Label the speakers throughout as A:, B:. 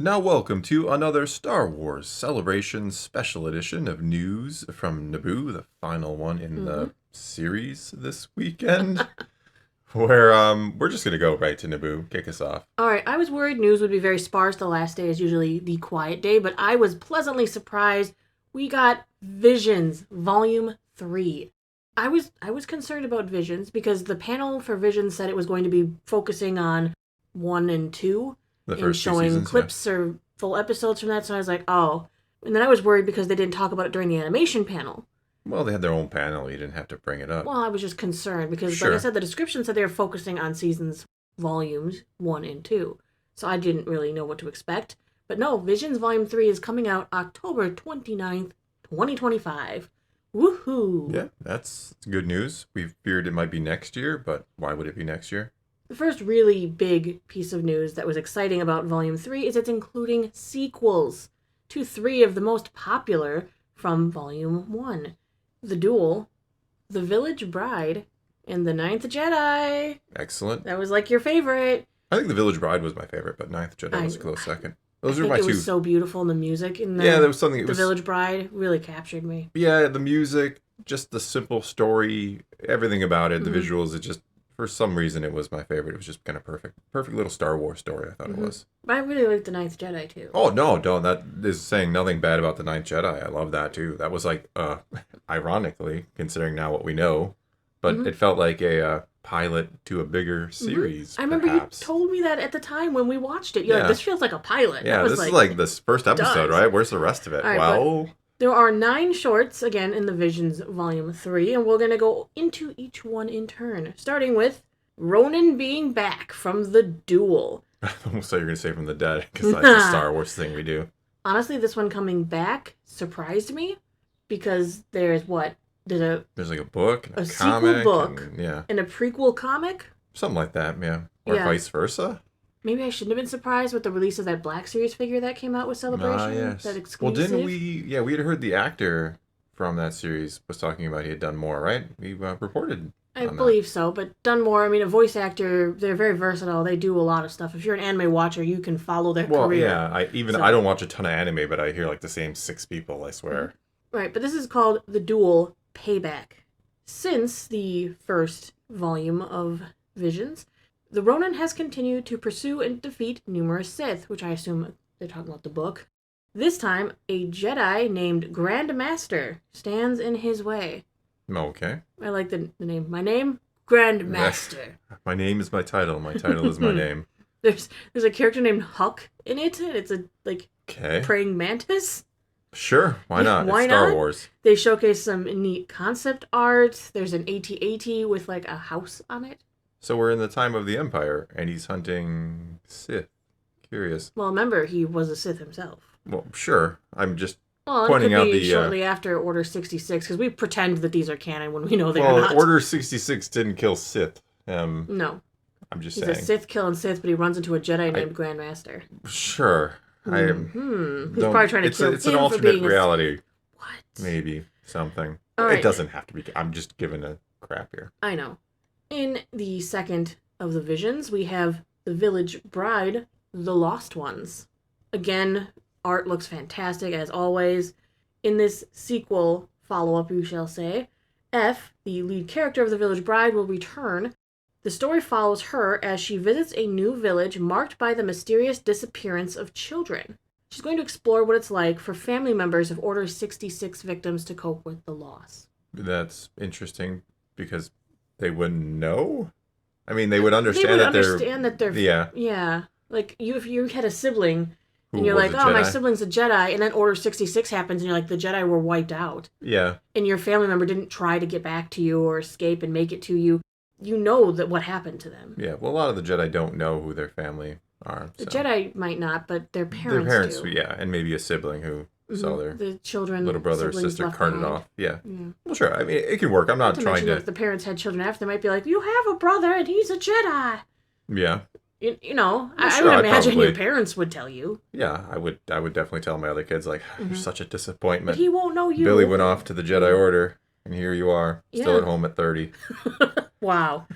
A: Now, welcome to another Star Wars Celebration Special Edition of news from Naboo, the final one in the series this weekend, where we're just gonna go right to Naboo, kick us off.
B: All right, I was worried news would be very sparse. The last day is usually the quiet day, but I was pleasantly surprised. We got Visions Volume 3. I was concerned about Visions because the panel for Visions said it was going to be focusing on 1 and 2
A: The
B: and
A: first two
B: showing
A: seasons,
B: clips or full episodes from that. So I was like, oh. And then I was worried because they didn't talk about it during the animation panel.
A: Well, they had their own panel. You didn't have to bring it up.
B: Well, I was just concerned because,
A: Sure.
B: like I said, the description said they were focusing on seasons, volumes 1 and 2. So I didn't really know what to expect. But no, Visions Volume 3 is coming out October 29th, 2025. Woohoo!
A: Yeah, that's good news. We feared it might be next year, but why would it be next year?
B: The first really big piece of news that was exciting about Volume 3 is it's including sequels to 3 of the most popular from Volume 1. The Duel, The Village Bride, and The Ninth Jedi.
A: Excellent.
B: That was like your favorite.
A: I think The Village Bride was my favorite, but Ninth Jedi was a close second. Those are my
B: It
A: two.
B: was so beautiful, and the music in the,
A: Yeah, there was something.
B: The Village Bride really captured me.
A: Yeah, the music, just the simple story, everything about it, the visuals, it just, for some reason, it was my favorite. It was just kind of perfect. Perfect little Star Wars story, I thought it was.
B: But I really liked The Ninth Jedi, too.
A: Oh, no, that is saying nothing bad about The Ninth Jedi. I love that, too. That was like, ironically, considering now what we know, but it felt like a pilot to a bigger series,
B: I remember
A: perhaps.
B: you told me that at the time when we watched it. You're
A: Yeah.
B: like, this feels like a pilot.
A: Yeah,
B: That was
A: this is like this first episode,
B: does.
A: right? Where's the rest of it?
B: All right,
A: Well...
B: There are 9 shorts, again, in the Visions Volume 3, and we're going to go into each one in turn, starting with Ronin being back from the Duel.
A: I almost thought you were going to say from the dead, because that's a Star Wars thing we do.
B: Honestly, this one coming back surprised me, because there's
A: There's like a book, and a
B: sequel
A: comic,
B: book.
A: and
B: and a prequel comic.
A: something like that, yeah. Or
B: Yeah.
A: vice versa.
B: Maybe I shouldn't have been surprised with the release of that Black Series figure that came out with Celebration.
A: Yes.
B: That exclusive.
A: Well, didn't we? Yeah, we had heard the actor from that series was talking about he had done more, right? We reported.
B: I believe so, but done more. I mean, a voice actor, they're very versatile. They do a lot of stuff. If you're an anime watcher, you can follow their career.
A: Yeah, I don't watch a ton of anime, but I hear like the same 6 people, I swear.
B: Right, but this is called The Duel Payback. Since the first volume of Visions, the Ronin has continued to pursue and defeat numerous Sith, which I assume they're talking about the book. This time, a Jedi named Grand Master stands in his way.
A: Okay.
B: I like the name. My name? Grand Master.
A: My name is my title. My title is my name.
B: There's a character named Huck in it, and it's a praying mantis.
A: Sure, why not?
B: Why
A: it's Star
B: not?
A: Wars.
B: They showcase some neat concept art. There's an AT-AT with like a house on it.
A: So we're in the time of the Empire, and he's hunting Sith. Curious.
B: Well, remember, he was a Sith himself.
A: Well, sure. I'm just
B: Well,
A: pointing
B: it could
A: out
B: be
A: the
B: shortly after Order 66, because we pretend that these are canon when we know they're not.
A: Order 66 didn't kill Sith.
B: No.
A: I'm just
B: He's
A: saying.
B: a Sith killing Sith, but he runs into a Jedi named Grandmaster.
A: Sure.
B: He's probably trying to kill
A: it's
B: him
A: an
B: for
A: alternate
B: being
A: reality.
B: What?
A: Maybe. Something.
B: All
A: It
B: right.
A: doesn't have to be. I'm just giving a crap here.
B: I know. In the second of the Visions, we have The Village Bride, The Lost Ones. Again, art looks fantastic, as always. In this sequel follow-up, you shall say, F, the lead character of The Village Bride, will return. The story follows her as she visits a new village marked by the mysterious disappearance of children. She's going to explore what it's like for family members of Order 66 victims to cope with the loss.
A: That's interesting because they wouldn't know? I mean, they would understand that they're... Yeah.
B: Yeah. Like, if you had a sibling,
A: Who
B: and you're
A: was
B: like,
A: a
B: oh, my
A: Jedi.
B: sibling's a Jedi, and then Order 66 happens, and you're like, the Jedi were wiped out.
A: Yeah.
B: And your family member didn't try to get back to you or escape and make it to you. You know that what happened to them.
A: Yeah. Well, a lot of the Jedi don't know who their family are.
B: The
A: so.
B: Jedi might not, but their parents do.
A: Yeah. And maybe a sibling who saw their
B: The children,
A: little brother or
B: siblings
A: sister
B: left
A: carted
B: behind.
A: off. Yeah. Well, sure. I mean, it can work. I'm not
B: To
A: trying
B: mention that if
A: to...
B: the parents had children after, they might be like, you have a brother and he's a Jedi.
A: Yeah.
B: You know,
A: Well,
B: I
A: sure,
B: would
A: I'd
B: imagine
A: probably-
B: your parents would tell you.
A: Yeah. I would definitely tell my other kids, like, you're such a disappointment.
B: But he won't know you.
A: Billy went off to the Jedi Order, and here you are, still
B: Yeah.
A: at home at 30.
B: Wow.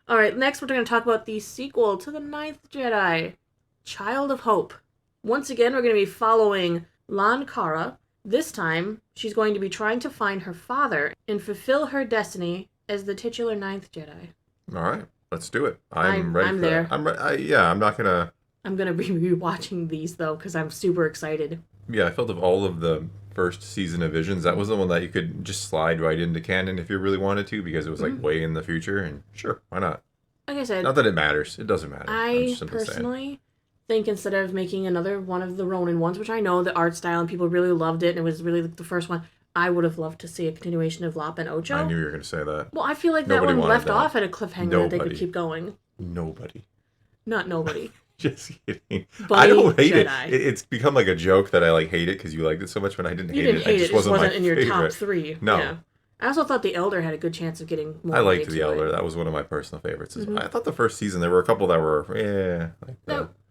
B: All right, next we're going to talk about the sequel to The Ninth Jedi, Child of Hope. Once again, we're going to be following Lon Cara. This time, she's going to be trying to find her father and fulfill her destiny as the titular Ninth Jedi.
A: All right, let's do it. I'm ready
B: I'm
A: for
B: there.
A: that. I'm not going to...
B: I'm going to be rewatching these, though, because I'm super excited.
A: Yeah, I felt of all of the first season of Visions, that was the one that you could just slide right into canon if you really wanted to, because it was like way in the future, and sure, why not?
B: Like I said,
A: not that it matters. It doesn't matter.
B: I personally think instead of making another one of the Ronin ones, which I know the art style and people really loved it, and it was really the first one, I would have loved to see a continuation of Lop and Ocho.
A: I knew you were going to say that.
B: Well, I feel like that one left off at a cliffhanger that they could keep going.
A: Nobody.
B: Not nobody.
A: Just kidding.
B: Bunny
A: I don't hate
B: Jedi.
A: it. It's become like a joke that I like hate it because you liked it so much, but I didn't hate it.
B: It just wasn't in your top
A: favorite.
B: 3.
A: No.
B: Yeah. I also thought the Elder had a good chance of getting more.
A: I liked the Elder. That was one of my personal favorites. I thought the first season there were a couple that were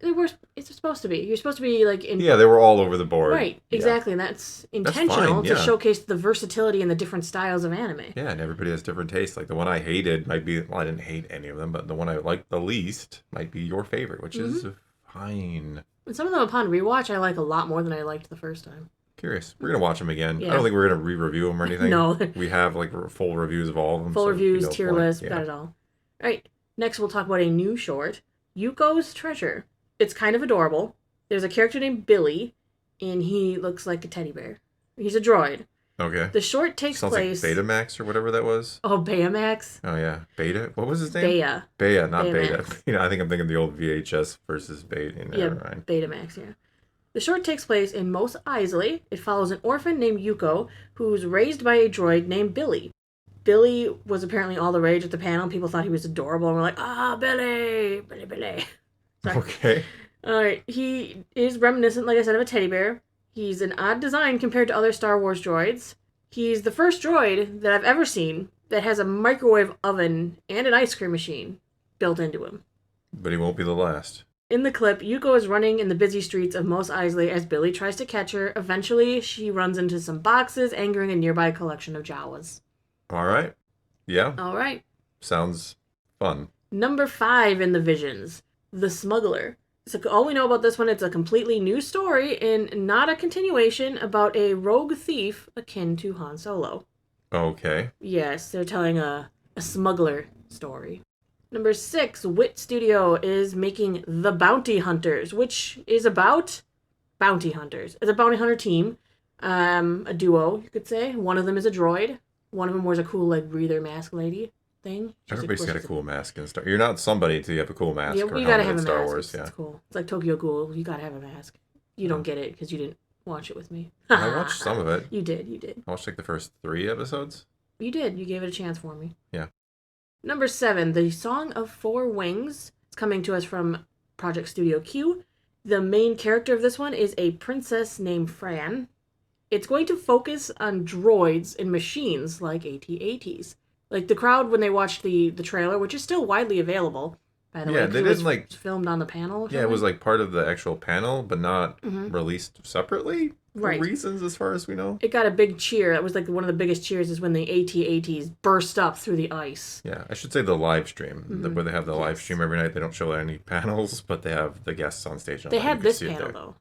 B: they were. It's supposed to be. You're supposed to be like in.
A: Yeah, they were all over the board.
B: Right. Exactly, and that's intentional to showcase the versatility and the different styles of anime.
A: Yeah, and everybody has different tastes. Like the one I hated might be. Well, I didn't hate any of them, but the one I liked the least might be your favorite, which is fine.
B: And some of them upon rewatch I like a lot more than I liked the first time.
A: Curious. We're going to watch them again.
B: Yeah.
A: I don't think we're going to re-review them or anything.
B: No.
A: We have like full reviews of all of them.
B: Full reviews, tier list, got it all. All right. Next we'll talk about a new short, Yukos Treasure. It's kind of adorable. There's a character named Billy, and he looks like a teddy bear. He's a droid.
A: Okay.
B: The short takes place...
A: Sounds like Betamax or whatever that was.
B: Oh, Baymax?
A: Oh, yeah. Beta? What was his name?
B: Bea.
A: Bea, not
B: Baymax.
A: Beta. I think I'm thinking the old VHS versus Beta.
B: Betamax, yeah. The short takes place in Mos Eisley. It follows an orphan named Yuko, who's raised by a droid named Billy. Billy was apparently all the rage at the panel. People thought he was adorable, and we're like, Billy! Billy. Sorry.
A: Okay.
B: Alright, he is reminiscent, like I said, of a teddy bear. He's an odd design compared to other Star Wars droids. He's the first droid that I've ever seen that has a microwave oven and an ice cream machine built into him.
A: But he won't be the last.
B: In the clip, Yuko is running in the busy streets of Mos Eisley as Billy tries to catch her. Eventually, she runs into some boxes, angering a nearby collection of Jawas.
A: All right. Yeah.
B: All right.
A: Sounds fun.
B: Number 5 in the Visions, The Smuggler. So all we know about this one, it's a completely new story and not a continuation about a rogue thief akin to Han Solo.
A: Okay.
B: Yes, they're telling a smuggler story. Number 6, Wit Studio is making The Bounty Hunters, which is about bounty hunters. It's a bounty hunter team, a duo, you could say. One of them is a droid. One of them wears a cool, like, breather mask lady thing.
A: Everybody's got a cool mask in Star Wars. You're not somebody until you have a cool mask.
B: Yeah,
A: or
B: you gotta have a
A: Star
B: mask.
A: Wars,
B: It's cool. It's like Tokyo Ghoul. You gotta have a mask. You don't get it because you didn't watch it with me.
A: I watched some of it.
B: You did.
A: I watched like the first 3 episodes.
B: You did. You gave it a chance for me.
A: Yeah.
B: Number 7, The Song of Four Wings. It's coming to us from Project Studio Q. The main character of this one is a princess named Fran. It's going to focus on droids and machines like AT-ATs. Like the crowd when they watched the trailer, which is still widely available, by the way.
A: Yeah, they didn't like
B: filmed on the panel. Or
A: yeah, it was like part of the actual panel, but not released separately for reasons, as far as we know.
B: It got a big cheer. That was like one of the biggest cheers is when the AT-ATs burst up through the ice.
A: Yeah, I should say the live stream, where they have the live stream every night. They don't show any panels, but they have the guests on stage.
B: They had this panel though.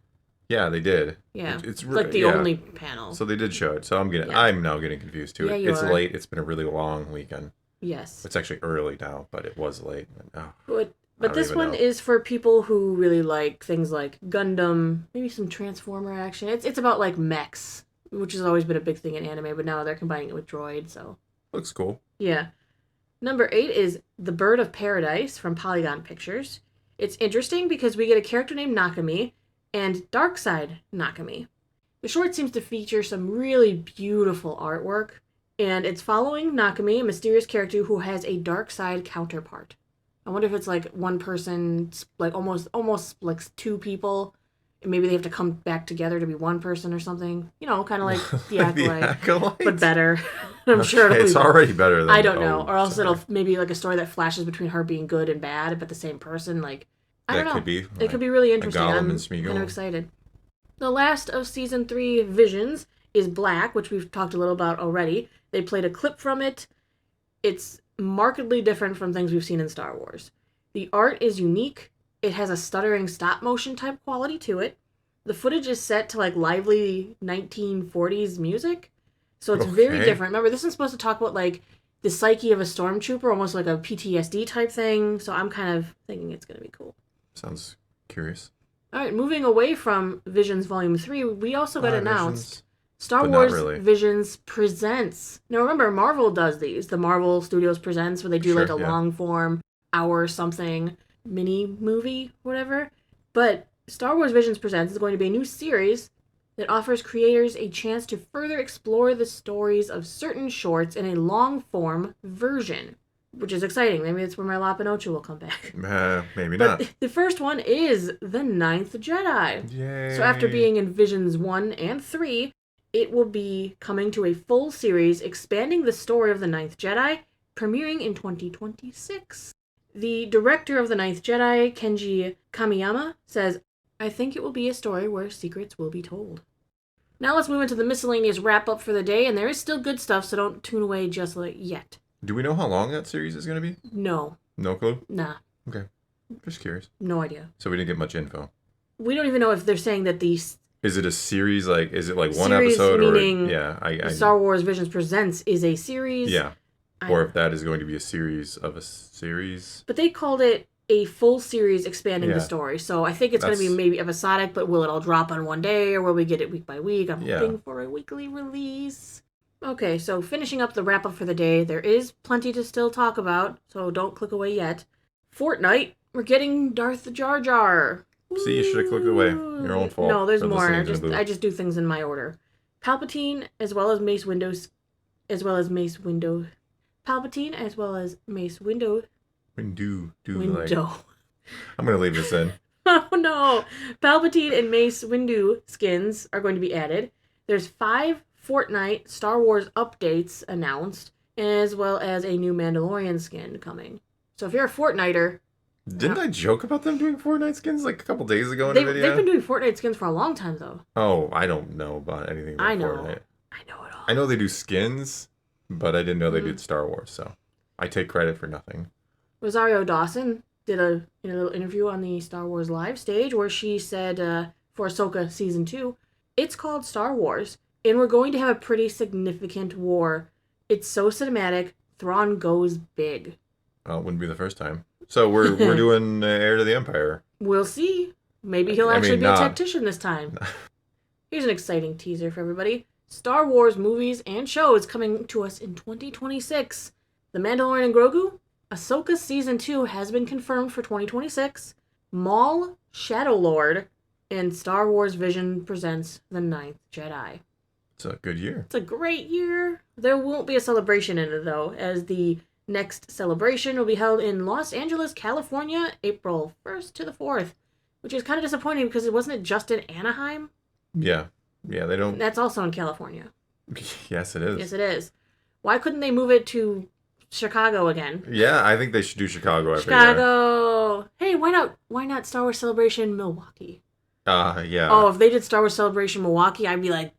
A: Yeah, they did.
B: Yeah,
A: it's
B: like the only panel.
A: So they did show it. So I'm now getting confused too.
B: Yeah,
A: It's late. It's been a really long weekend.
B: Yes.
A: It's actually early now, but it was late.
B: But this one is for people who really like things like Gundam, maybe some Transformer action. It's about like mechs, which has always been a big thing in anime, but now they're combining it with droids, so.
A: Looks cool.
B: Yeah. Number 8 is The Bird of Paradise from Polygon Pictures. It's interesting because we get a character named Nakami and Darkside Nakami. The short seems to feature some really beautiful artwork, and it's following Nakami, a mysterious character who has a dark side counterpart. I wonder if it's like one person, like almost like 2 people, and maybe they have to come back together to be one person or something. You know, kind of like the Acolyte, but better. I'm sure
A: it's already better than
B: I don't know. Or else it'll maybe like a story that flashes between her being good and bad, but the same person. Like, I don't know. It could be really interesting. I'm kind of excited. The last of Season 3 Visions is Black, which we've talked a little about already. They played a clip from it. It's markedly different from things we've seen in Star Wars. The art is unique. It has a stuttering stop-motion type quality to it. The footage is set to like lively 1940s music. So it's very different. Remember, this is supposed to talk about like the psyche of a stormtrooper, almost like a PTSD type thing. So I'm kind of thinking it's going to be cool.
A: Sounds curious.
B: All right, moving away from Visions Volume 3, we also got announced
A: Visions,
B: Star Wars Visions Presents. Now remember, Marvel does these. The Marvel Studios Presents, where they do like a long form, hour something, mini movie, whatever. But Star Wars Visions Presents is going to be a new series that offers creators a chance to further explore the stories of certain shorts in a long-form version, which is exciting. Maybe that's where my La Pinocha will come back.
A: Maybe
B: but
A: not.
B: The first one is The Ninth Jedi.
A: Yay.
B: So after being in Visions 1 and 3, it will be coming to a full series expanding the story of The Ninth Jedi, premiering in 2026. The director of The Ninth Jedi, Kenji Kamiyama, says, I think it will be a story where secrets will be told. Now let's move into the miscellaneous wrap-up for the day, and there is still good stuff, so don't tune away just yet.
A: Do we know how long that series is going to be?
B: No.
A: No clue?
B: Nah.
A: Okay. Just curious.
B: No idea.
A: So we didn't get much info.
B: We don't even know if they're saying that these...
A: Is it a series, like, is it like one
B: series,
A: episode?
B: Meaning
A: or yeah,
B: Star Wars Visions Presents is a series.
A: Yeah. Or if that is going to be a series of a series.
B: But they called it a full series expanding the story. So I think it's going to be maybe episodic, but will it all drop on one day, or will we get it week by week? I'm hoping for a weekly release. Okay, so finishing up the wrap-up for the day, there is plenty to still talk about, so don't click away yet. Fortnite, we're getting Darth Jar Jar.
A: See, you should have clicked away. Your own fault.
B: No, there's more. I just do things in my order. Palpatine, as well as Mace Windu. Palpatine, as well as Mace Windu.
A: Windu. I'm going to leave this in.
B: Oh, no. Palpatine and Mace Windu skins are going to be added. There's 5 Fortnite Star Wars updates announced, as well as a new Mandalorian skin coming. So if you're a Fortniter...
A: Didn't I joke about them doing Fortnite skins like a couple days ago in a video?
B: They've been doing Fortnite skins for a long time, though.
A: Oh, I don't know about anything about Fortnite.
B: I know it all.
A: I know they do skins, but I didn't know they did Star Wars, so I take credit for nothing.
B: Rosario Dawson did a little interview on the Star Wars live stage where she said for Ahsoka Season 2, it's called Star Wars, and we're going to have a pretty significant war. It's so cinematic, Thrawn goes big.
A: Well, it wouldn't be the first time. So we're doing Heir to the Empire.
B: We'll see. Maybe he'll actually be a tactician this time. Here's an exciting teaser for everybody. Star Wars movies and shows coming to us in 2026. The Mandalorian and Grogu, Ahsoka Season 2 has been confirmed for 2026. Maul, Shadow Lord, and Star Wars Vision presents The Ninth Jedi.
A: It's a good year.
B: It's a great year. There won't be a celebration in it, though, as the next celebration will be held in Los Angeles, California, April 1st to the 4th, which is kind of disappointing because it wasn't just in Anaheim.
A: Yeah. Yeah, they don't...
B: That's also in California.
A: Yes, it is.
B: Yes, it is. Why couldn't they move it to Chicago again?
A: Yeah, I think they should do Chicago every
B: year. Hey, why not Star Wars Celebration Milwaukee?
A: Yeah.
B: Oh, if they did Star Wars Celebration Milwaukee, I'd be like,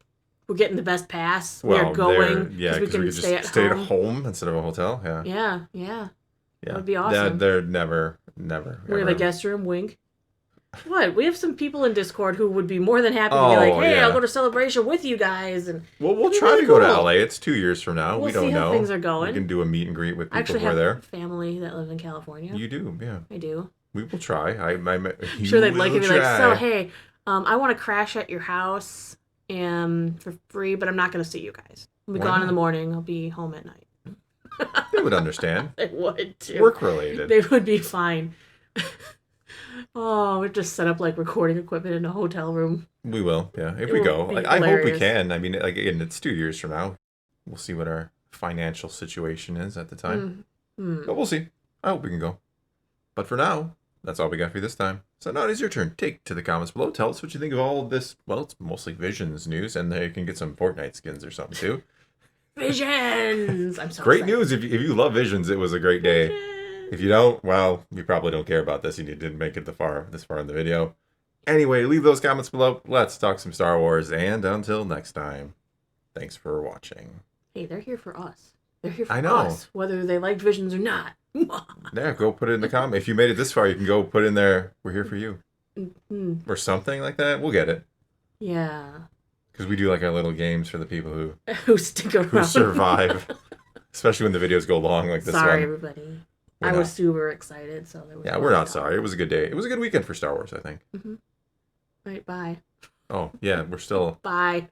B: we're getting the best pass.
A: Well,
B: we're going.
A: Yeah, because we could stay at home instead of a hotel. Yeah.
B: Yeah. That would be awesome.
A: They're never.
B: We have a guest room, wink. What? We have some people in Discord who would be more than happy to be like, hey, I'll go to Celebration with you guys. And
A: well, we'll try to go to LA. It's 2 years from now. We don't know.
B: We'll see how things are going.
A: We can do a meet and greet with people who are there.
B: I actually have family that live in California.
A: You do, yeah.
B: I do.
A: We will try. I'm
B: sure they'd like it. Be like, so, hey, I want to crash at your house for free, but I'm not going to see you guys. I'll be gone in the morning. I'll be home at night.
A: They would understand.
B: They would, too.
A: Work related.
B: They would be fine. We just set up like recording equipment in a hotel room.
A: We will, yeah. If we go. I hope we can. I mean, like, again, it's 2 years from now. We'll see what our financial situation is at the time. But we'll see. I hope we can go. But for now, that's all we got for you this time. So now it is your turn. Take to the comments below. Tell us what you think of all of this. Well, it's mostly Visions news, and there you can get some Fortnite skins or something too.
B: Visions! I'm so
A: great
B: excited.
A: News. If you love Visions, it was a great day. If you don't, well, you probably don't care about this and you didn't make it this far in the video. Anyway, leave those comments below. Let's talk some Star Wars, and until next time, thanks for watching.
B: Hey, they're here for us. They're here for us, whether they liked Visions or not.
A: Yeah, go put it in the comment. If you made it this far, you can go put in there, we're here for you. Or something like that. We'll get it.
B: Yeah.
A: Because we do like our little games for the people
B: Who stick around.
A: who survive. Especially when the videos go long like this one.
B: Sorry, everybody. I was super excited, so there was.
A: Yeah, we're not sorry. It was a good day. It was a good weekend for Star Wars, I think.
B: Right, bye.
A: Oh, yeah, we're still...
B: Bye.